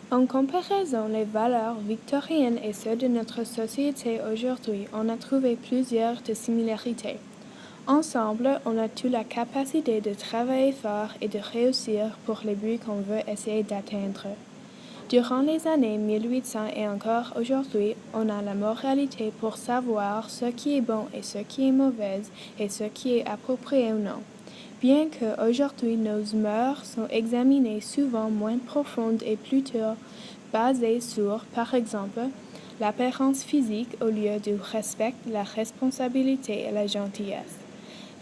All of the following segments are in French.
En comparaison, les valeurs victoriennes et ceux de notre société aujourd'hui, on a trouvé plusieurs de similarités. Ensemble, on a toute la capacité de travailler fort et de réussir pour les buts qu'on veut essayer d'atteindre. Durant les années 1800 et encore aujourd'hui, on a la moralité pour savoir ce qui est bon et ce qui est mauvais et ce qui est approprié ou non. Bien que aujourd'hui nos mœurs sont examinées souvent moins profondes et plutôt basées sur, par exemple, l'apparence physique au lieu du respect, la responsabilité et la gentillesse.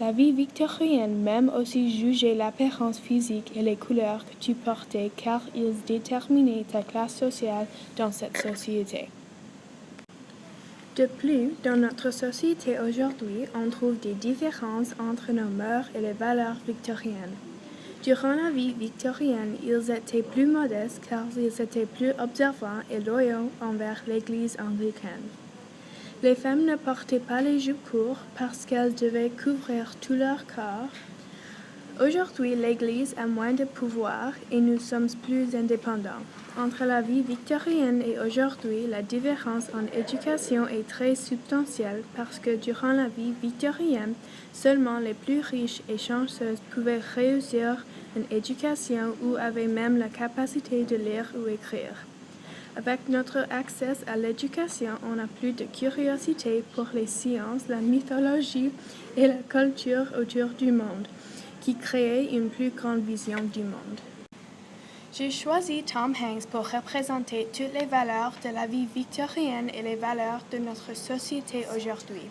La vie victorienne même aussi jugeait l'apparence physique et les couleurs que tu portais car ils déterminaient ta classe sociale dans cette société. De plus, dans notre société aujourd'hui, on trouve des différences entre nos mœurs et les valeurs victoriennes. Durant la vie victorienne, ils étaient plus modestes car ils étaient plus observants et loyaux envers l'Église anglicane. Les femmes ne portaient pas les jupes courtes parce qu'elles devaient couvrir tout leur corps. Aujourd'hui, l'Église a moins de pouvoir et nous sommes plus indépendants. Entre la vie victorienne et aujourd'hui, la différence en éducation est très substantielle parce que durant la vie victorienne, seulement les plus riches et chanceux pouvaient réussir une éducation ou avaient même la capacité de lire ou écrire. Avec notre accès à l'éducation, on a plus de curiosité pour les sciences, la mythologie et la culture autour du monde, qui crée une plus grande vision du monde. J'ai choisi Tom Hanks pour représenter toutes les valeurs de la vie victorienne et les valeurs de notre société aujourd'hui.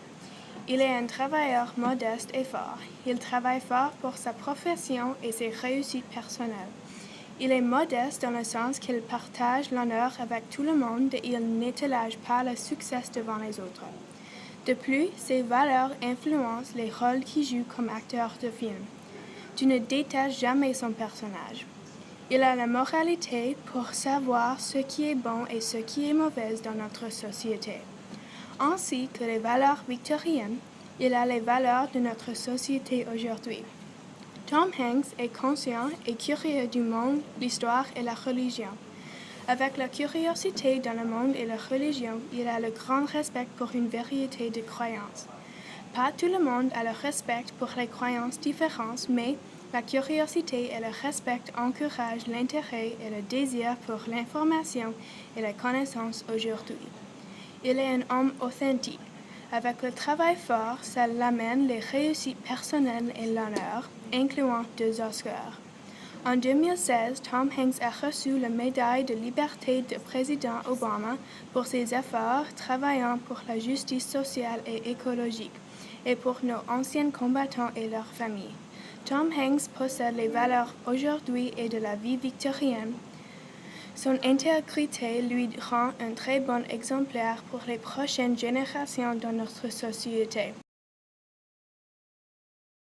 Il est un travailleur modeste et fort. Il travaille fort pour sa profession et ses réussites personnelles. Il est modeste dans le sens qu'il partage l'honneur avec tout le monde et il n'étalage pas le succès devant les autres. De plus, ses valeurs influencent les rôles qu'il joue comme acteur de film. Tu ne détaches jamais son personnage. Il a la moralité pour savoir ce qui est bon et ce qui est mauvais dans notre société. Ainsi que les valeurs victoriennes, il a les valeurs de notre société aujourd'hui. Tom Hanks est conscient et curieux du monde, l'histoire et la religion. Avec la curiosité dans le monde et la religion, il a le grand respect pour une variété de croyances. Pas tout le monde a le respect pour les croyances différentes, mais la curiosité et le respect encouragent l'intérêt et le désir pour l'information et la connaissance aujourd'hui. Il est un homme authentique. Avec le travail fort, ça l'amène les réussites personnelles et l'honneur, incluant 2 Oscars. En 2016, Tom Hanks a reçu la médaille de liberté du président Obama pour ses efforts travaillant pour la justice sociale et écologique et pour nos anciens combattants et leurs familles. Tom Hanks possède les valeurs aujourd'hui et de la vie victorienne. Son intégrité lui rend un très bon exemplaire pour les prochaines générations dans notre société.